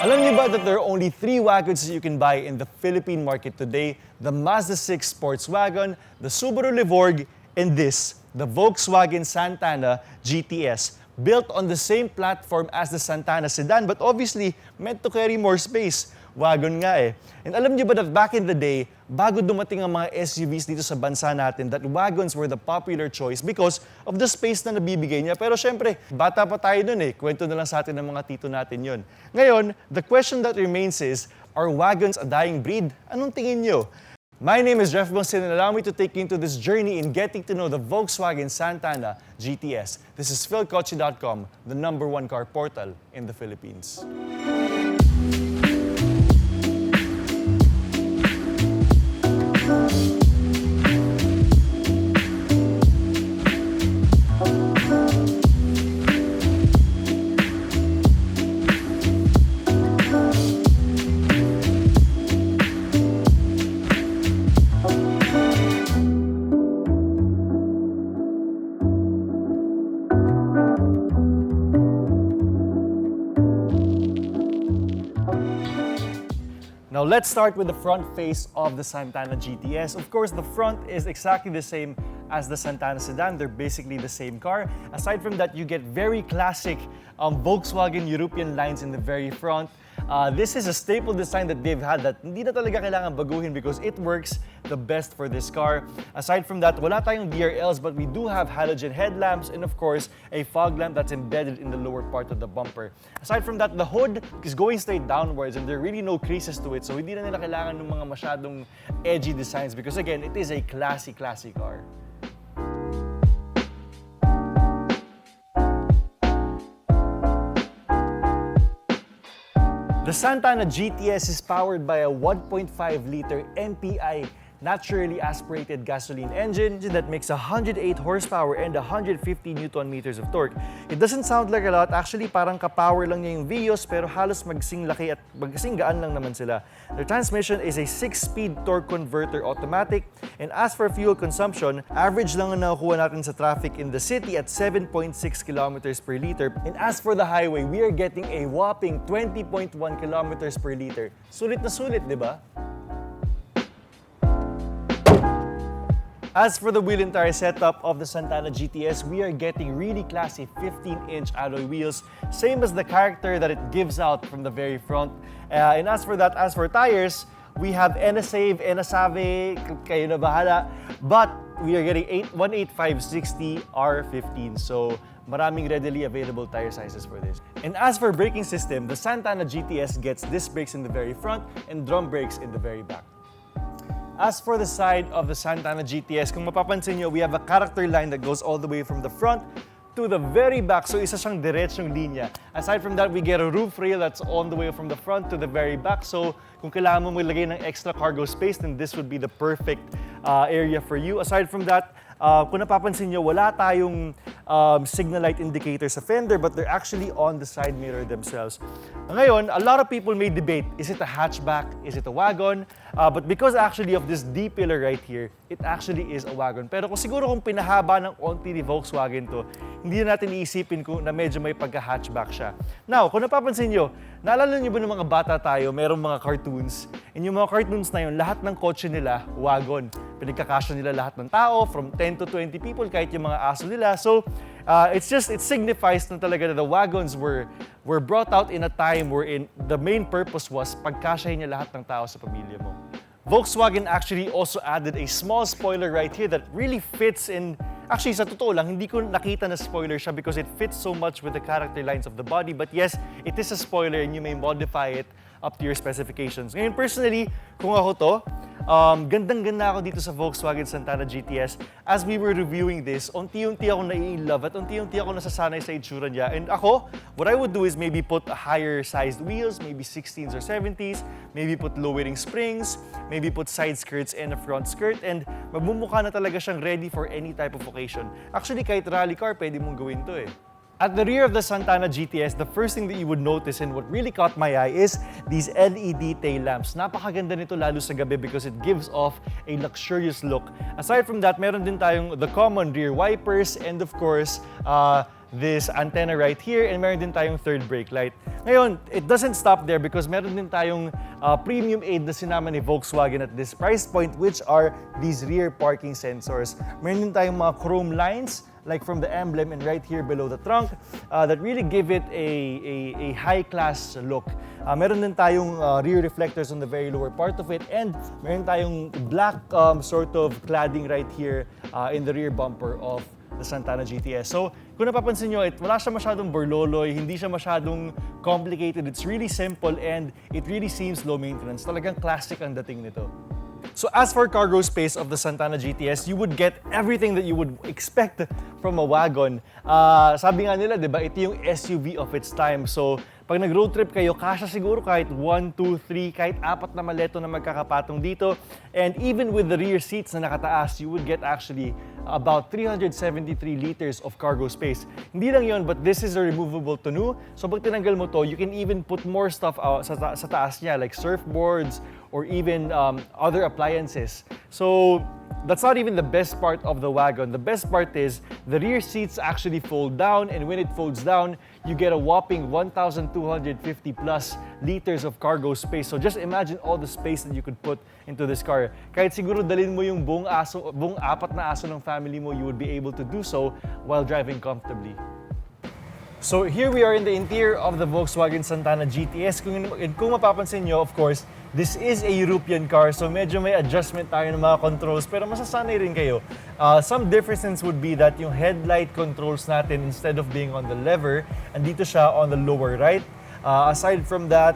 Alam niyo ba that there are only 3 wagons that you can buy in the Philippine market today? The Mazda 6 sports wagon, the Subaru Levorg, and this, the Volkswagen Santana GTS. Built on the same platform as the Santana sedan, but obviously meant to carry more space. Wagon nga eh. And alam niyo ba that back in the day, bago dumating ang mga SUVs dito sa bansa natin, that wagons were the popular choice because of the space na nabibigay niya. Pero syempre, bata pa tayo nun eh. Kwento na lang sa atin ng mga tito natin yun. Ngayon, the question that remains is, are wagons a dying breed? Anong tingin niyo? My name is Reph Bangsil and allow me to take you into this journey in getting to know the Volkswagen Santana GTS. This is Philkotse.com, the #1 car portal in the Philippines. Now let's start with the front face of the Santana GTS. Of course, the front is exactly the same as the Santana sedan. They're basically the same car. Aside from that, you get very classic Volkswagen European lines in the very front. This is a staple design that they've had that hindi na talaga kailangan baguhin because it works the best for this car. Aside from that, wala tayong DRLs but we do have halogen headlamps and of course, a fog lamp that's embedded in the lower part of the bumper. Aside from that, the hood is going straight downwards and there are really no creases to it, so hindi na nila kailangan ng mga masyadong edgy designs because again, it is a classy car. The Santana GTS is powered by a 1.5-liter MPI naturally aspirated gasoline engine that makes 108 horsepower and 150 Newton meters of torque. It doesn't sound like a lot. Actually, parang kapower lang niya yung Vios pero halos magsing laki at magsing gaan lang naman sila. Their transmission is a 6-speed torque converter automatic. And as for fuel consumption, average lang ang nakukuha natin sa traffic in the city at 7.6 kilometers per liter. And as for the highway, we are getting a whopping 20.1 kilometers per liter. Sulit na sulit, di ba? As for the wheel and tire setup of the Santana GTS, we are getting really classy 15-inch alloy wheels, same as the character that it gives out from the very front. And as for tires, we have Enasave, Enasave, kayo na bahala. But we are getting 185/60 R15, so maraming readily available tire sizes for this. And as for braking system, the Santana GTS gets disc brakes in the very front and drum brakes in the very back. As for the side of the Santana GTS, kung mapapansin nyo, we have a character line that goes all the way from the front to the very back. So isa siyang diretsong linya. Aside from that, we get a roof rail that's on the way from the front to the very back. So kung kailangan mo maglagay ng extra cargo space, then this would be the perfect area for you. Aside from that, kung napapansin nyo, wala tayong signal light indicator sa fender, but they're actually on the side mirror themselves. Ngayon, a lot of people may debate, is it a hatchback? Is it a wagon? But because actually of this D pillar right here, it actually is a wagon. Pero kung pinahaba ng onti ni Volkswagen to, hindi na natin iisipin kung na medyo may pagka-hatchback siya. Now, kung napapansin nyo, naalala nyo ba ng mga bata tayo, merong mga cartoons? And yung mga cartoons na yun, lahat ng kotse nila, wagon. Pinagkakasya nila lahat ng tao, from 10 to 20 people, kahit yung mga aso nila. So, it signifies na talaga na the wagons were brought out in a time wherein the main purpose was pagkasyahin niya lahat ng tao sa pamilya mo. Volkswagen actually also added a small spoiler right here that really fits in. Actually, sa totoo lang, hindi ko nakita na spoiler siya because it fits so much with the character lines of the body. But yes, it is a spoiler and you may modify it up to your specifications. Ngayon, personally, kung ako to, gandang-ganda ako dito sa Volkswagen Santana GTS. As we were reviewing this, unti-unti ako nai-love at unti-unti ako nasasanay sa itsura niya. And ako, what I would do is maybe put higher sized wheels, maybe 16s or 70s, maybe put lowering springs, maybe put side skirts and a front skirt, and magmumukha na talaga siyang ready for any type of occasion. Actually, kahit rally car, pwede mong gawin to eh. At the rear of the Santana GTS, the first thing that you would notice and what really caught my eye is these LED tail lamps. Napakaganda nito lalo sa gabi because it gives off a luxurious look. Aside from that, meron din tayong the common rear wipers and of course, this antenna right here, and meron din tayong third brake light. Ngayon, it doesn't stop there because meron din tayong premium aid na sinama ni Volkswagen at this price point, which are these rear parking sensors. Meron din tayong mga chrome lines like from the emblem and right here below the trunk that really give it a high-class look. Meron din tayong rear reflectors on the very lower part of it, and meron tayong black sort of cladding right here in the rear bumper of the Santana GTS. So, kung napapansin nyo, wala siya masyadong borloloy, hindi siya masyadong complicated. It's really simple and it really seems low maintenance. Talagang classic ang dating nito. So as for cargo space of the Santana GTS, you would get everything that you would expect from a wagon. Sabi nga nila, di ba, ito yung SUV of its time. So pag nag-road trip kayo, kasya siguro kahit 1, 2, 3, kahit 4 na maleto na magkakapatong dito. And even with the rear seats na nakataas, you would get actually about 373 liters of cargo space. Hindi lang yon, but this is a removable tonneau. So pag tinanggal mo to, you can even put more stuff sa taas niya, like surfboards or even other appliances. So that's not even the best part of the wagon. The best part is the rear seats actually fold down, and when it folds down, you get a whopping 1,250 plus liters of cargo space. So just imagine all the space that you could put into this car. Kahit siguro dalhin mo yung buong 4 na aso ng family mo, you would be able to do so while driving comfortably. So here we are in the interior of the Volkswagen Santana GTS. Kung mapapansin nyo, of course, this is a European car, so medyo may adjustment tayo ng mga controls, pero masasanay rin kayo. Some differences would be that yung headlight controls natin, instead of being on the lever, andito siya on the lower right. Aside from that,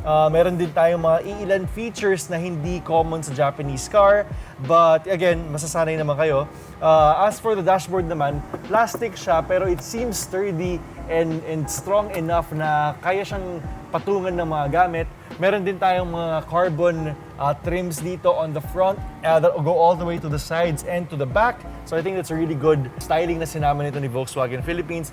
meron din tayong mga iilan features na hindi common sa Japanese car, but again, masasanay naman kayo. As for the dashboard naman, plastic siya, pero it seems sturdy and strong enough na kaya siyang patungan ng mga gamit. Meron din tayong mga carbon trims dito on the front that go all the way to the sides and to the back. So I think that's a really good styling na sinama nito ni Volkswagen Philippines.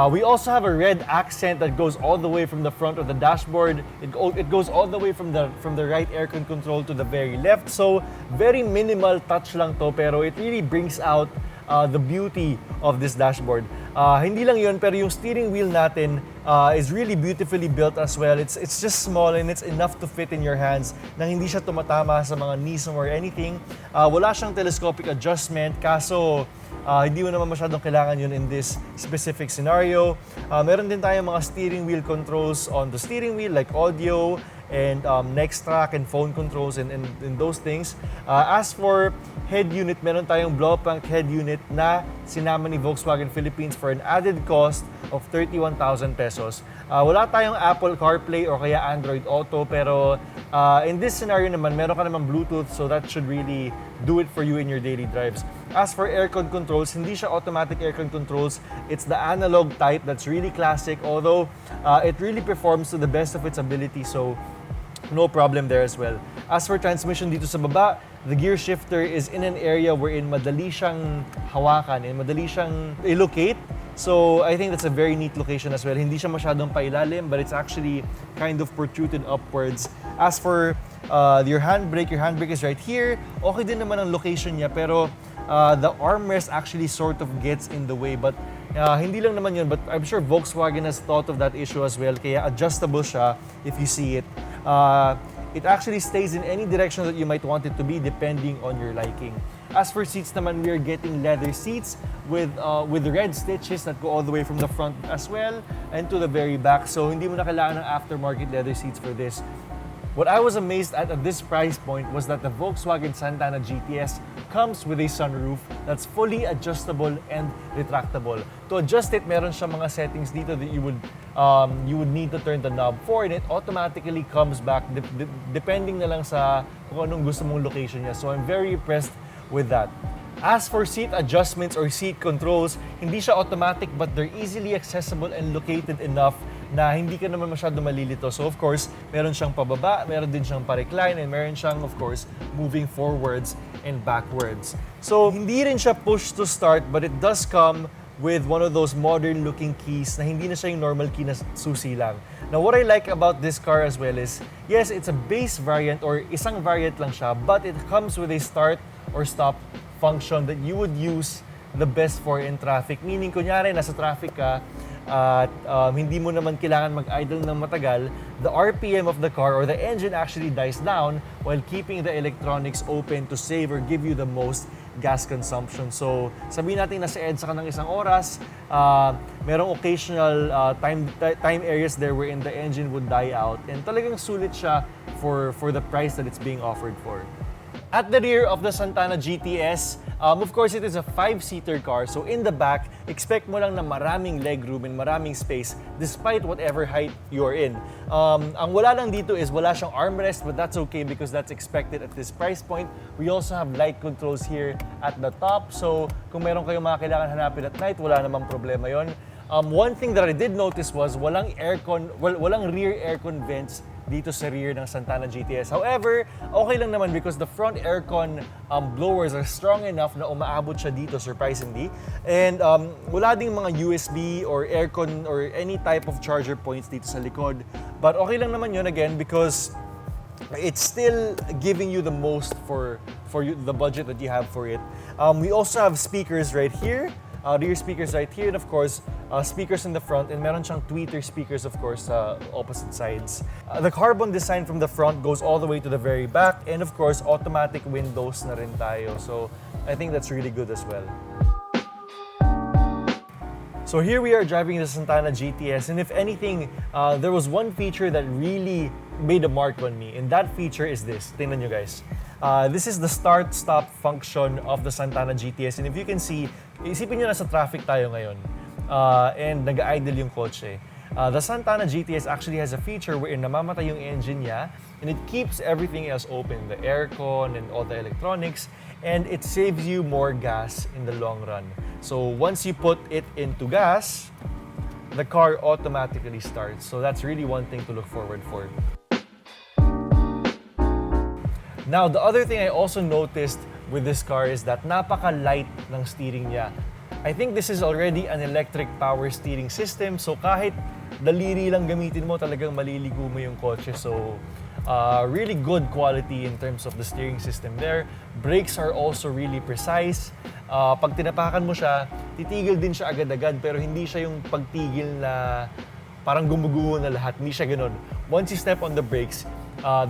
We also have a red accent that goes all the way from the front of the dashboard. It goes all the way from the right aircon control to the very left. So very minimal touch lang to, pero it really brings out the beauty of this dashboard. Hindi lang yun, pero yung steering wheel natin is really beautifully built as well. It's just small and it's enough to fit in your hands nang hindi siya tumatama sa mga knees or anything. Wala siyang telescopic adjustment, kaso hindi mo naman masyadong kailangan yun in this specific scenario. Meron din tayong mga steering wheel controls on the steering wheel, like audio and next track and phone controls and those things. As for head unit, meron tayong blow-punk head unit na sinama ni Volkswagen Philippines for an added cost of 31,000 pesos. Wala tayong Apple CarPlay or kaya Android Auto, pero in this scenario naman, meron ka naman Bluetooth, so that should really do it for you in your daily drives. As for aircon controls, hindi siya automatic aircon controls. It's the analog type that's really classic, although it really performs to the best of its ability, so no problem there as well. As for transmission dito sa baba, the gear shifter is in an area wherein madali siyang hawakan and madali siyang i-locate. So I think that's a very neat location as well. Hindi siya masyadong pailalim, but it's actually kind of protruded upwards. As for your handbrake is right here. Okay din naman ang location niya, pero the armrest actually sort of gets in the way. But hindi lang naman yun, but I'm sure Volkswagen has thought of that issue as well, kaya adjustable siya if you see it. It actually stays in any direction that you might want it to be depending on your liking. As for seats naman, we are getting leather seats with red stitches that go all the way from the front as well and to the very back. So hindi mo na kailangan ng aftermarket leather seats for this. What I was amazed at this price point was that the Volkswagen Santana GTS comes with a sunroof that's fully adjustable and retractable. To adjust it, meron siya mga settings dito that you would need to turn the knob for, and it automatically comes back depending na lang sa kung anong gusto mong location niya. So I'm very impressed with that. As for seat adjustments or seat controls, hindi siya automatic, but they're easily accessible and located enough na hindi ka naman masyado malilito. So of course, meron siyang pababa, meron din siyang pa-recline, and meron siyang of course moving forwards and backwards. So hindi rin siya push to start, but it does come with one of those modern looking keys na hindi na siya yung normal key na susi lang. Now what I like about this car as well is, yes, it's a base variant or isang variant lang siya, but it comes with a start or stop function that you would use the best for in traffic. Meaning, kunyari, nasa traffic ka, at hindi mo naman kailangan mag-idle ng matagal, the RPM of the car or the engine actually dies down while keeping the electronics open to save or give you the most gas consumption. So, sabihin natin nasa EDSA ka ng isang oras, merong occasional time areas there wherein the engine would die out, and talagang sulit siya for the price that it's being offered for. At the rear of the Santana GTS, of course, it is a 5-seater car. So in the back, expect mo lang na maraming legroom and maraming space despite whatever height you're in. Ang wala lang dito is wala siyang armrest, but that's okay because that's expected at this price point. We also have light controls here at the top. So kung meron kayong mga kailangan hanapin at night, wala namang problema yon. One thing that I did notice was walang rear aircon vents dito sa rear ng Santana GTS. However, okay lang naman because the front aircon blowers are strong enough na umaabot siya dito, surprisingly. And wala ding mga USB or aircon or any type of charger points dito sa likod. But okay lang naman yun again because it's still giving you the most for the budget that you have for it. We also have speakers right here. Rear speakers right here, and of course, speakers in the front, and meron siyang tweeter speakers, of course, sa opposite sides. The carbon design from the front goes all the way to the very back, and of course, automatic windows na rin tayo. So, I think that's really good as well. So here we are driving the Santana GTS, and if anything, there was one feature that really made a mark on me, and that feature is this. Tingnan nyo guys. This is the start-stop function of the Santana GTS, and if you can see, isipin nyo nasa traffic tayo ngayon, and nag-idle yung kotse. The Santana GTS actually has a feature wherein namamatay yung engine niya, and it keeps everything else open, the aircon and all the electronics, and it saves you more gas in the long run. So once you put it into gas, the car automatically starts. So that's really one thing to look forward for. Now, the other thing I also noticed with this car is that napaka-light ng steering niya. I think this is already an electric power steering system, so kahit daliri lang gamitin mo, talagang maliligo mo yung kotse. So, really good quality in terms of the steering system there. Brakes are also really precise. Pag tinapakan mo siya, titigil din siya agad-agad, pero hindi siya yung pagtigil na parang gumuguho na lahat. Hindi siya ganun. Once you step on the brakes,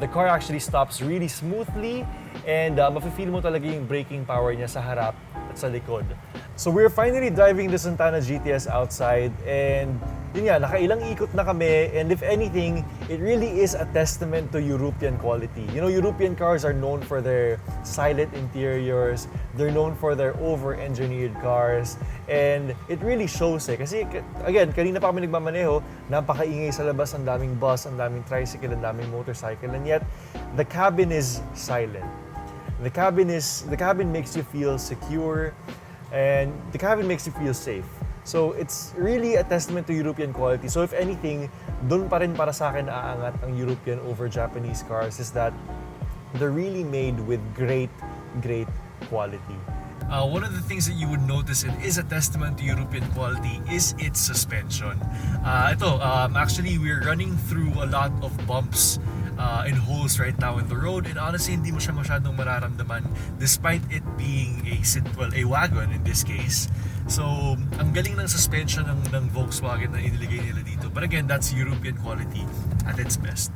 the car actually stops really smoothly, and mafe-feel mo talaga yung braking power niya sa harap at sa likod. So we're finally driving the Santana GTS outside, and yun nga, nakailang ikot na kami, and if anything, it really is a testament to European quality. You know, European cars are known for their silent interiors, they're known for their over-engineered cars, and it really shows Kasi again, kanina pa kami nagmamaneho, napakaingay sa labas, ang daming bus, ang daming tricycle, ang daming motorcycle, and yet the cabin is silent. The cabin makes you feel secure, and the cabin makes you feel safe. So it's really a testament to European quality. So if anything, dun pa rin para sa akin aangat ang European over Japanese cars is that they're really made with great quality. One of the things that you would notice and is a testament to European quality is its suspension. Actually, we're running through a lot of bumps and holes right now in the road, and honestly, hindi mo siya masyadong mararamdaman despite it being a wagon in this case. So, ang galing ng suspension ng Volkswagen na inilagay nila dito. But again, that's European quality at its best.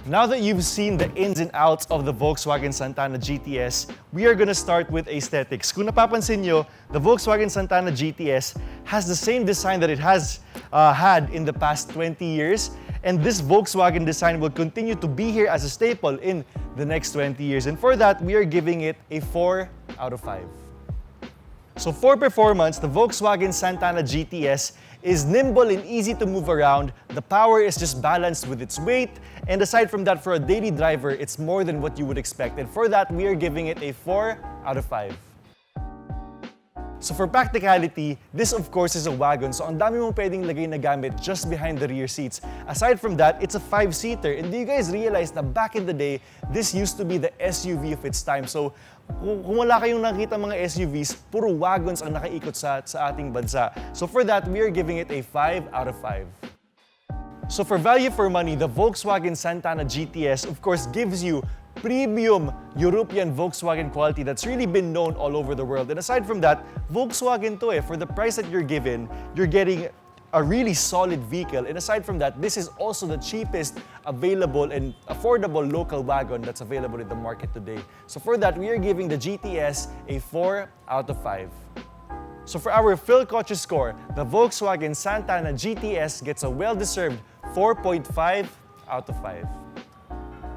Now that you've seen the ins and outs of the Volkswagen Santana GTS, we are gonna start with aesthetics. Kung napapansin nyo, the Volkswagen Santana GTS has the same design that it has had in the past 20 years, and this Volkswagen design will continue to be here as a staple in the next 20 years. And for that, we are giving it a 4 out of 5. So for performance, the Volkswagen Santana GTS is nimble and easy to move around. The power is just balanced with its weight. And aside from that, for a daily driver, it's more than what you would expect. And for that, we are giving it a 4 out of 5. So for practicality, this of course is a wagon, so ang dami mong pwedeng lagay na gamit just behind the rear seats. Aside from that, it's a 5-seater. And do you guys realize na back in the day, this used to be the SUV of its time. So kung wala kayong nakita mga SUVs, puro wagons ang nakaikot sa ating bansa. So for that, we are giving it a 5 out of 5. So for value for money, the Volkswagen Santana GTS of course gives you premium European Volkswagen quality that's really been known all over the world. And aside from that, Volkswagen to for the price that you're given, you're getting a really solid vehicle. And aside from that, this is also the cheapest available and affordable local wagon that's available in the market today. So for that, we are giving the GTS a 4 out of 5. So for our Philkotse score, the Volkswagen Santana GTS gets a well-deserved 4.5 out of 5.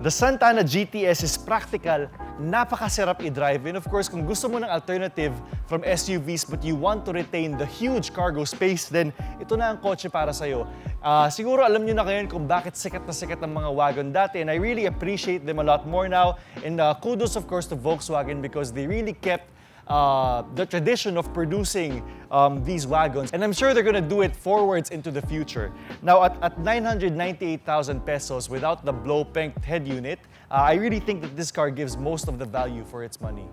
The Santana GTS is practical, napakasarap i-drive, and of course, kung gusto mo ng alternative from SUVs but you want to retain the huge cargo space, then ito na ang kotse para sa'yo. Siguro alam nyo na ngayon kung bakit sikat na sikat ang mga wagon dati, and I really appreciate them a lot more now. And kudos of course to Volkswagen because they really kept the tradition of producing these wagons, and I'm sure they're gonna do it forwards into the future. Now at 998,000 pesos without the blow-paint head unit, I really think that this car gives most of the value for its money.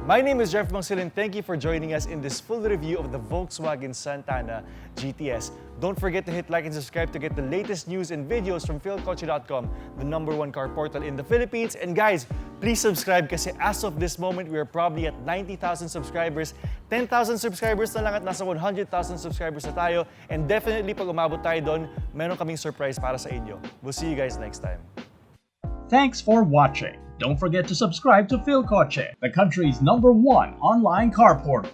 My name is Reph Bangsil and thank you for joining us in this full review of the Volkswagen Santana GTS. Don't forget to hit like and subscribe to get the latest news and videos from Philkotse.com, the #1 car portal in the Philippines. And guys, please subscribe kasi as of this moment, we are probably at 90,000 subscribers. 10,000 subscribers na lang at nasa 100,000 subscribers na tayo. And definitely pag umabot tayo doon, meron kaming surprise para sa inyo. We'll see you guys next time. Thanks for watching. Don't forget to subscribe to Philkotse, the country's #1 online car portal.